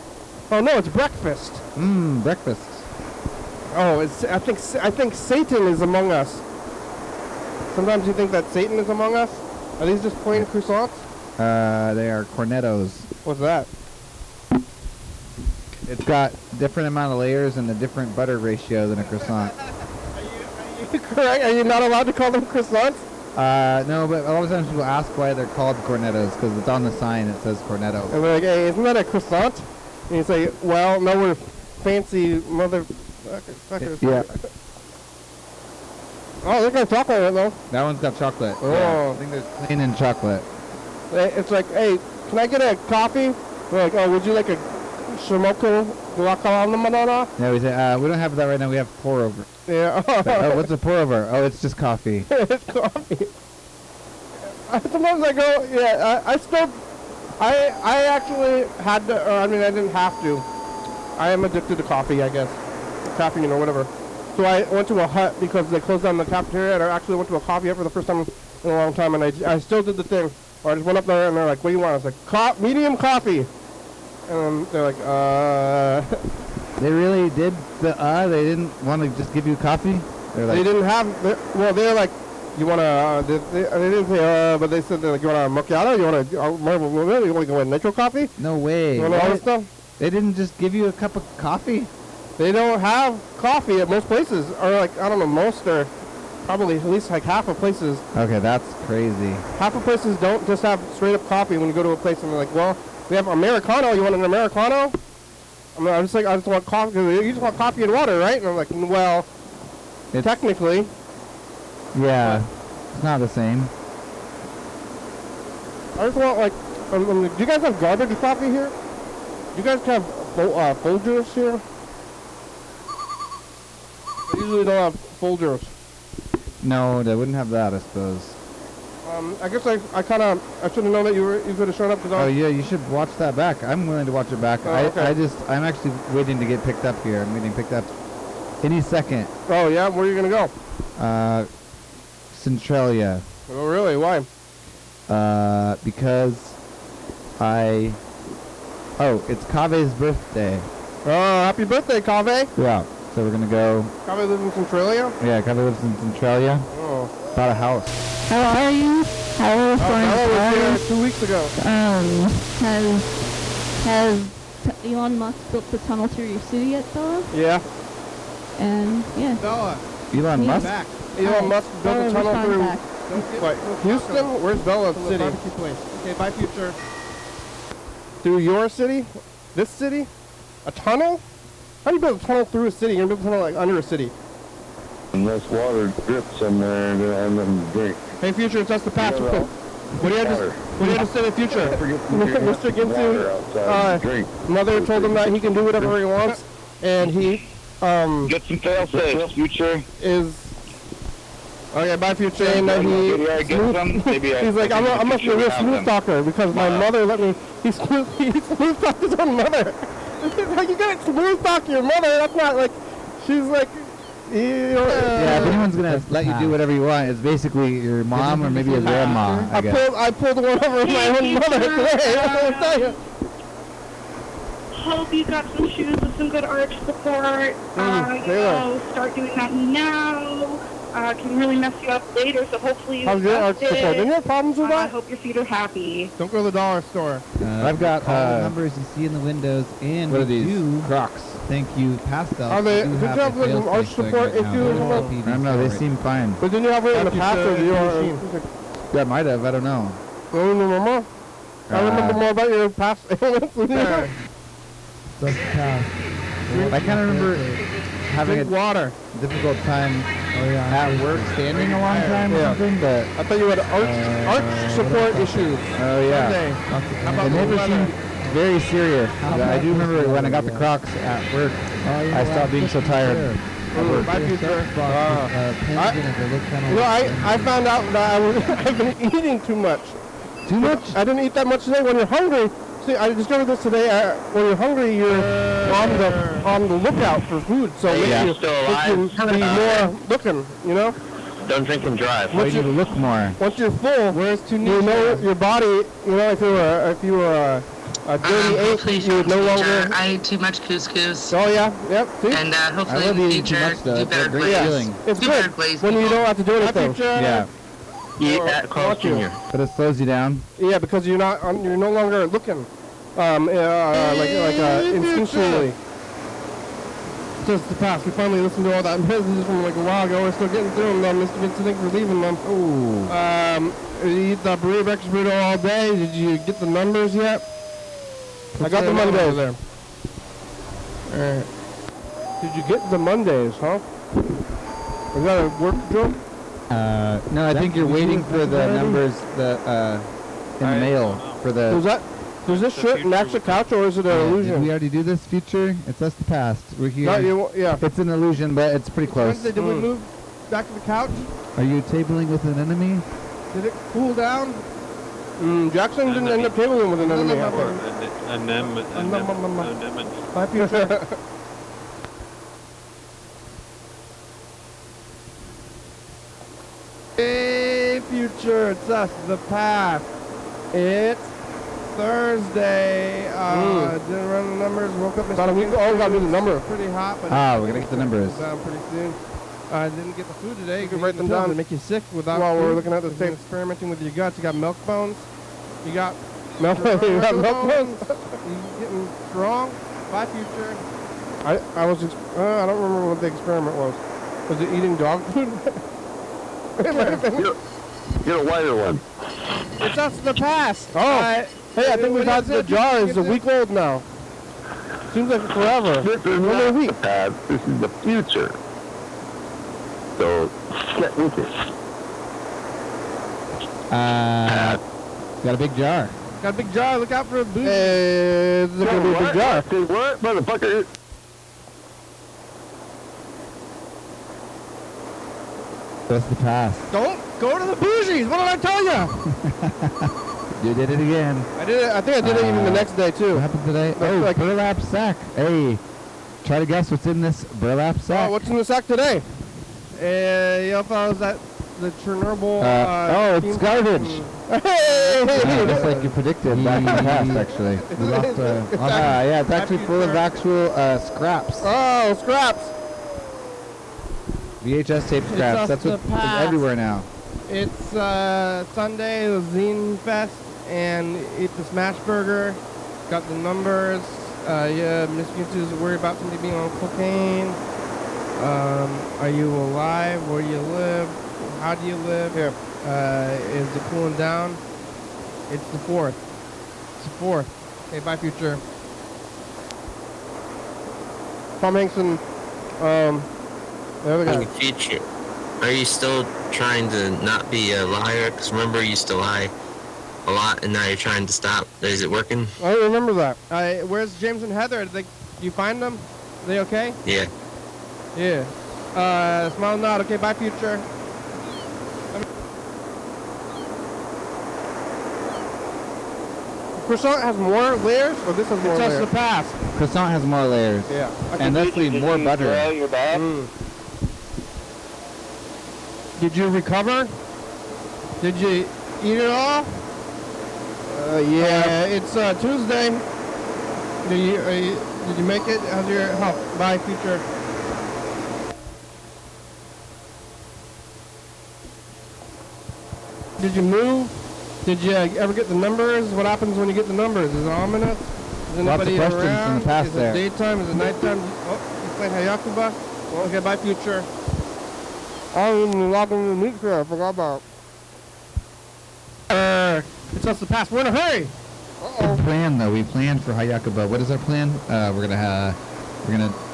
Oh no, it's breakfast. Breakfast. Oh, I think Satan is among us. Sometimes you think that Satan is among us. Are these just plain croissants? They are cornettos. What's that? It's got different amount of layers and a different butter ratio than a croissant. Are you correct? Are you not allowed to call them croissants? No, but a lot of times people ask why they're called cornettos because it's on the sign. It says cornetto. And they're like, hey, isn't that a croissant? And you say, well, no, we're fancy motherfuckers. Yeah. Oh, they got chocolate in it, though. That one's got chocolate. Oh. Yeah, I think there's plain and chocolate. It's like, hey, can I get a coffee? We're like, oh, would you like a Shimoku guacamole? Yeah, we say, we don't have that right now. We have pour over. Yeah. Oh, what's a pour over? Oh, it's just coffee. It's coffee. Sometimes I go, yeah, I actually had to, I mean, I didn't have to. I am addicted to coffee, I guess. Caffeine or whatever. So I went to a hut because they closed down the cafeteria, and I actually went to a coffee hut for the first time in a long time, and I still did the thing. Or I just went up there, and they're like, what do you want? I was like, medium coffee. And they're like, They really did they didn't want to just give you coffee? They didn't have, they're like, you want to, they didn't say, but they said, like, you want a macchiato? You want to go with nitro coffee? No way. You want all this stuff? They didn't just give you a cup of coffee? They don't have coffee at most places, or like, I don't know, most are probably at least like half of places. Okay, that's crazy. Half of places don't just have straight up coffee when you go to a place and they're like, well, we have Americano. You want an Americano? I'm just like, I just want coffee. You just want coffee and water, right? And I'm like, well, technically. Yeah, it's not the same. I just want like, do you guys have garbage coffee here? Do you guys have Folgers here? They usually don't have Folgers. No, they wouldn't have that, I suppose. I guess I should have known that you could have shown up. Oh yeah, you should watch that back. I'm willing to watch it back. Oh, okay. I'm actually waiting to get picked up here. I'm getting picked up any second. Oh yeah, where are you gonna go? Centralia. Oh really? Why? Because it's Kave's birthday. Oh, happy birthday, Kave! Yeah. So we're gonna go. Kave lives in Centralia? Yeah, Kave lives in Centralia. Oh. Bought a house. How are you? How are Bella was here 2 weeks ago. Has Elon Musk built the tunnel through your city yet, Bella? Yeah. And yeah. Bella. Elon Musk? Back. Elon Musk built a tunnel through. What? Houston? Where's Bella City? Barbecue place. Okay, bye, Future. Through your city? This city? A tunnel? How do you build a tunnel through a city? You're building a tunnel like under a city. Unless water drips in there and I have nothing to drink. Hey, Future, it's us the past. Yeah, What do you have to say to Future? Mr. Ginsu, mother told him that he can do whatever he wants, and he get some fail safe. Future is okay. Bye, Future. And then he's like, I must be a real smooth talker because my mother let me. He smooth talked his own mother. You gotta smooth talk your mother. That's not like she's like. Yeah, anyone's gonna let you do whatever you want, it's basically your mom or maybe your grandma. I pulled one over my own mother today. I will tell you. Hope you got some shoes with some good arch support. Start doing that now. Can really mess you up later, so hopefully you How's your arch support? Didn't you have problems with that? I hope your feet are happy. Don't go to the dollar store. I've got all the numbers you see in the windows, and What are we these? do. Crocs. Thank you, Pastel. Are they? We do Did you have have a like fail an arch safe going support right now. issues? I don't know. They seem fine. But didn't you have it in the past, or do you? Yeah, might have. I don't know. You don't remember more? I remember more about your past ailments than you. I kind of remember having a difficult time at work standing a long time or something, but I thought you had arch support issues. Oh yeah. How about It never the seemed very serious. I do remember when I got the Crocs at work, I stopped being so tired. My future. I found out that I've been eating too much. Too much? I didn't eat that much today. When you're hungry, see, I discovered this today. When you're hungry, you're on the lookout for food. So it makes you be more looking. You know. Don't drink and drive. You need to look more. Once you're full, you know your body. You know, if you were a dirty ape, you would no longer. I ate too much couscous. Oh yeah, yep. See? And hopefully in the future, do better plays. It's good when you don't have to do anything. Yeah. Eat at Carl Jr. But it slows you down. Yeah, because you're no longer looking, instinctually. Just the past. We finally listened to all that messages from like a while ago. We're still getting through them. Mr. Vincent, thanks for leaving them. Ooh. You eat the burrito, breakfast burrito all day. Did you get the numbers yet? I got the Mondays there. Alright. Did you get the Mondays, huh? Was that a work joke? No, I think you're waiting for the numbers in the mail for the. Does this shirt match the couch, or is it an illusion? Did we already do this feature? It's us the past. We're here. Yeah. It's an illusion, but it's pretty close. Wednesday, did we move back to the couch? Are you tabling with an enemy? Did it cool down? Jackson didn't end up tabling with an enemy. My future. Hey, future, it's us, the past. It's Thursday. Didn't run the numbers. Woke up. We gotta do the number. Pretty hot, but we're gonna get the numbers. Down pretty soon. Didn't get the food today. You can write them down to make you sick without. While we're looking at the tape, experimenting with your guts. You got milk bones. You got milk bones. You getting strong. Bye, future. I was. I don't remember what the experiment was. Was it eating dog food? You're a whiter one. It's us the past. Oh. Hey, I think we've had the jar. It's a week old now. Seems like forever. This is not the past. This is the future. So, get with it. Got a big jar. Got a big jar. Look out for a boot. Hey, it's going to be a big jar. Say what, motherfucker? That's the past. Don't go to the bougies. What did I tell you? You did it again. I did it. I think I did it even the next day too. What happened today? Burlap sack. Hey, try to guess what's in this burlap sack. Oh, what's in the sack today? You thought was that the Chernobyl? It's garbage. Hey! Just like you predicted back in the past, actually. It's actually full of actual scraps. Oh, scraps. VHS tape scraps. That's what is everywhere now. It's Sunday, the Zine Fest, and eat the smash burger. Got the numbers. Michigan is worried about somebody being on cocaine. Are you alive? Where do you live? How do you live? Is it cooling down? It's the 4th. It's the 4th. Okay, bye, future. Tom Hanks and the other guy. Future. Are you still trying to not be a liar? Because remember, you used to lie a lot, and now you're trying to stop. Is it working? I remember that. Where's James and Heather? Did you find them? Are they okay? Yeah. Yeah. Smile nod. Okay, bye, future. Croissant has more layers, or this has more layers? It's just the past. Croissant has more layers. Yeah. And definitely more butter. Your bag? Did you recover? Did you eat it all? Yeah. It's Tuesday. Did you make it? How's your health? Bye, future. Did you move? Did you ever get the numbers? What happens when you get the numbers? Is it ominous? Is Lots of anybody questions around? from the past Is there. it daytime? Is it nighttime? Oh, you playing Hayakuba? Well, okay, bye, future. Oh, you're logging in the meat here. I forgot about. It's us the past. We're in a hurry. We planned though. We planned for Hayakuba. What is our plan? We're gonna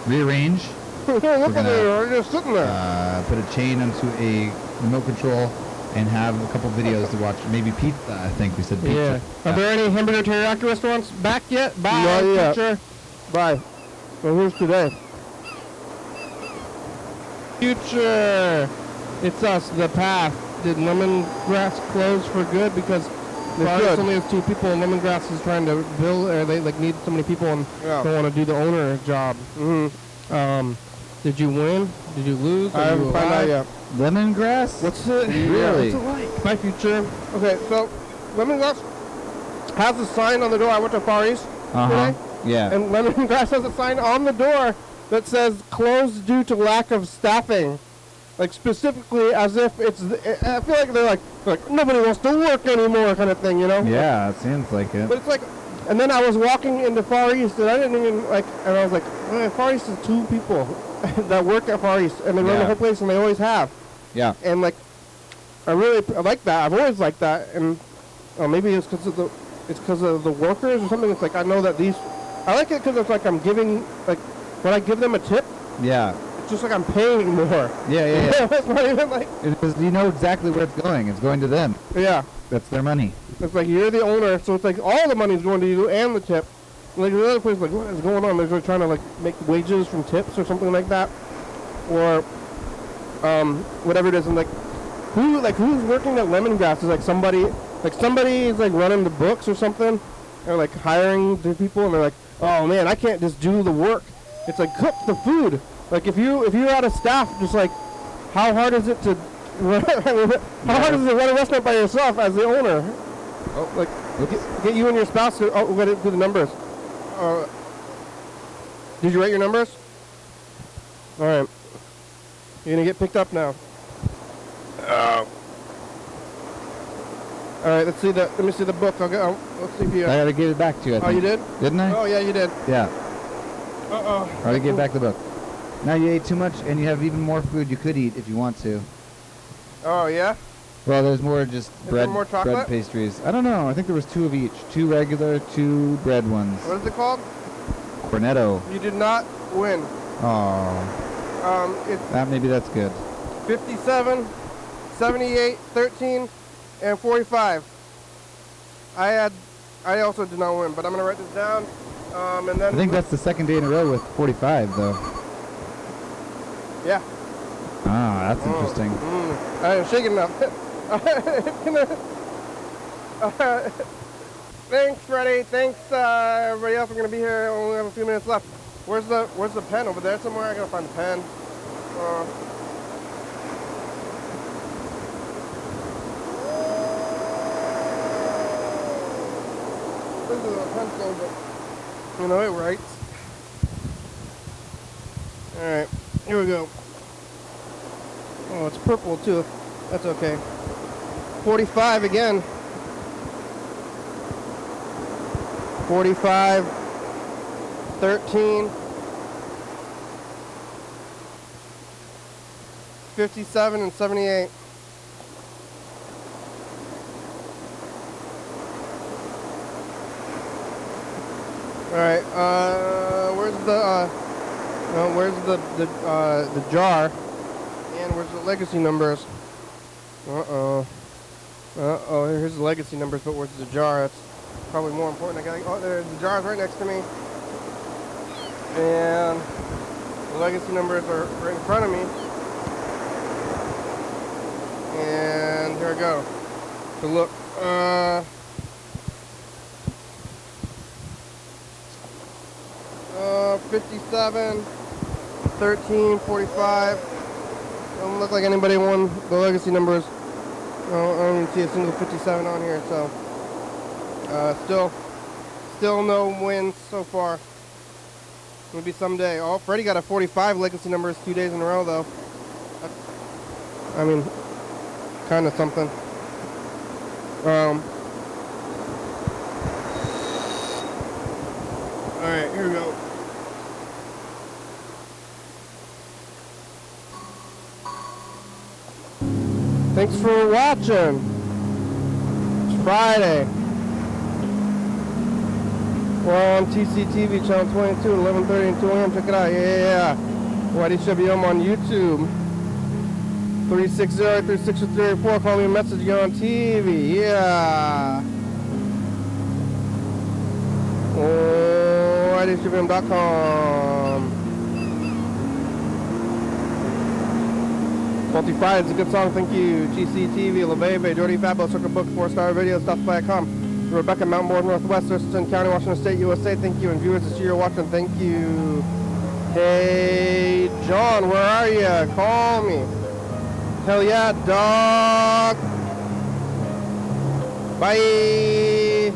rearrange. Look at it. We're just sitting there. Put a chain onto a remote control and have a couple videos to watch. Maybe pizza. I think we said pizza. Yeah. Are there any hamburger teriyaki restaurants back yet? Bye. Not yet. Future. Bye. Well, here's today. Future. It's us, the path. Did lemongrass close for good? Because Forest only has 2 people, and lemongrass is trying to build, or they like need so many people and don't want to do the owner job. Did you win? Did you lose? I haven't found out yet. Lemongrass? What's it? Really? What's it like? My future. Okay, so lemongrass has a sign on the door. I went to Far East today. Yeah. And lemongrass has a sign on the door that says closed due to lack of staffing. Like specifically as if it's, I feel like they're like nobody wants to work anymore kind of thing, you know? Yeah, it seems like it. But it's like, and then I was walking into Far East and I didn't even like, and I was like, Far East is 2 people that work at Far East and they run the whole place and they always have. Yeah. And like, I like that. I've always liked that. And maybe it's because of the workers or something. It's like, I know that I like it because it's like I'm giving, like, when I give them a tip. Yeah. It's just like I'm paying more. Yeah. It's not even like. Because you know exactly where it's going. It's going to them. Yeah. That's their money. It's like you're the owner, so it's like all the money's going to you and the tip. Like the other place, like what is going on? They're trying to like make wages from tips or something like that, or whatever it is. And like who's working at Lemongrass is like somebody is like running the books or something, or like hiring the people, and they're like, oh man, I can't just do the work. It's like cook the food. Like if you're out of staff, just like how hard is it to run a restaurant by yourself as the owner? Oh, like get you and your spouse to we're gonna do the numbers. Did you write your numbers? All right, you're gonna get picked up now. All right, let me see the book. Let's see if you. I gotta give it back to you. I think. Oh, you did? Didn't I? Oh yeah, you did. Yeah. I gotta give back the book. Now you ate too much, and you have even more food you could eat if you want to. Oh yeah. Well, there's more just bread, more chocolate? bread pastries. I don't know. I think there was 2 of each. 2 regular, 2 bread ones. What is it called? Cornetto. You did not win. Oh. It's Maybe that's good. 57, 78, 13, and 45. I also did not win, but I'm gonna write this down. And then I think that's the second day in a row with 45, though. Yeah. Ah, that's interesting. I am shaking enough. Thanks, Freddie. Thanks, everybody else. We're gonna be here. We only have a few minutes left. Where's the pen over there somewhere? I gotta find the pen. This is a pencil, but you know it writes. All right, here we go. Oh, it's purple too. That's okay. 45 again. 45, 13, 57, and 78. All right. Where's the jar? And where's the legacy numbers? Here's the legacy numbers, but where's the jar? That's probably more important. There's the jar's right next to me. And the legacy numbers are right in front of me. And here I go. So look, 57, 13, 45. Doesn't look like anybody won the legacy numbers. I don't even see a single 57 on here, so still no wins so far. Maybe someday. Oh, Freddie got a 45 legacy numbers 2 days in a row, though. I mean, kind of something. All right, here we go. Thanks for watching. It's Friday. We're on TCTV Channel 22 at 11:30 and 2 a.m. Check it out. Yeah. YDHWM on YouTube. 360-363-4. Call me a message. You're on TV. Yeah. YDHWM.com. Multi Friday is a good song. Thank you. GCTV, La Bebe, Jordy Fabo, Circle Book, 4-star video, stuff.com. Rebecca, Mount Board, Northwest, Thurston County, Washington State, USA. Thank you. And viewers this year watching, thank you. Hey, John, where are you? Call me. Hell yeah, dog. Bye.